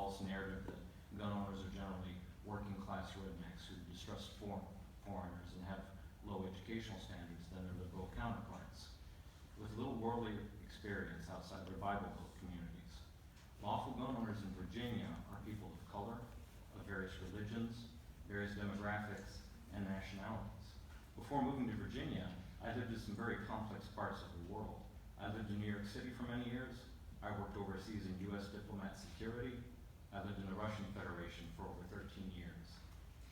false narrative that gun owners are generally working class rednecks who distrust foreigners and have low educational standards than their liberal counterparts, with little worldly experience outside their Bible-built communities. Lawful gun owners in Virginia are people of color, of various religions, various demographics, and nationalities. Before moving to Virginia, I lived in some very complex parts of the world. I lived in New York City for many years. I worked overseas in U.S. diplomat security. I lived in the Russian Federation for over 13 years.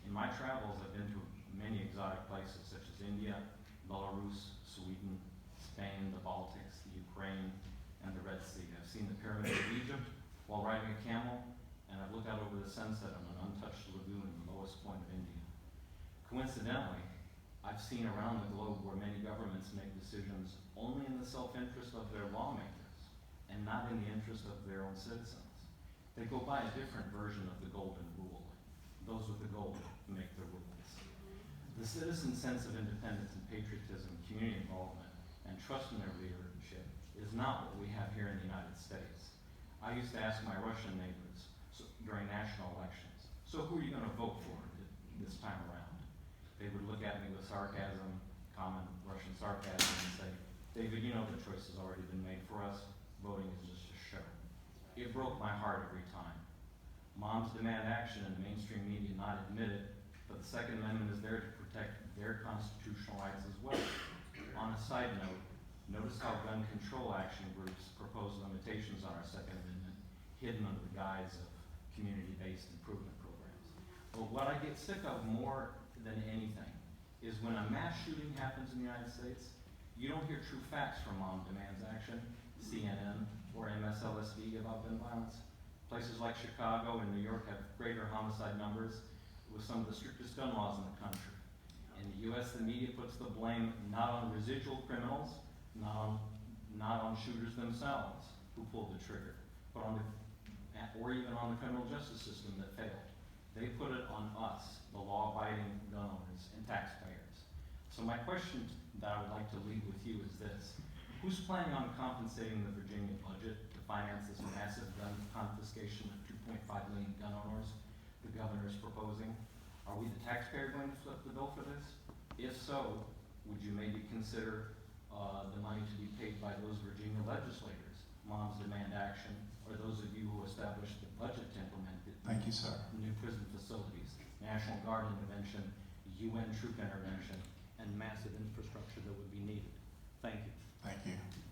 In my travels, I've been to many exotic places such as India, Belarus, Sweden, Spain, the Baltics, the Ukraine, and the Red Sea. I've seen the pyramids of Egypt while riding a camel, and I've looked out over the sunset on an untouched lagoon in the lowest point of India. Coincidentally, I've seen around the globe where many governments make decisions only in the self-interest of their lawmakers and not in the interest of their own citizens. They go by a different version of the golden rule. Those with the gold make the rules. The citizen sense of independence and patriotism, community involvement, and trust in their leadership is not what we have here in the United States. I used to ask my Russian neighbors during national elections, so who are you going to vote for this time around? They would look at me with sarcasm, common Russian sarcasm, and say, David, you know the choice has already been made for us. Voting is just a show. It broke my heart every time. Moms demand action and the mainstream media not admit it, but the Second Amendment is there to protect their constitutional rights as well. On a side note, notice how gun control action groups propose limitations on our Second Amendment, hidden under the guise of community-based improvement programs. But what I get sick of more than anything is when a mass shooting happens in the United States, you don't hear true facts from Mom Demands Action, CNN, or MSLSD about gun violence. Places like Chicago and New York have greater homicide numbers with some of the strictest gun laws in the country. In the U.S., the media puts the blame not on residual criminals, not on shooters themselves who pulled the trigger, but or even on the criminal justice system that failed. They put it on us, the law-abiding gun owners and taxpayers. So my question that I would like to leave with you is this. Who's planning on compensating the Virginia budget to finance this massive gun confiscation of 2.5 million gun owners the governor is proposing? Are we the taxpayer going to foot the bill for this? If so, would you maybe consider the money to be paid by those Virginia legislators, Moms Demand Action, or those of you who established the budget to implement it? Thank you, sir. New prison facilities, National Guard intervention, UN troop intervention, and massive infrastructure that would be needed. Thank you. Thank you.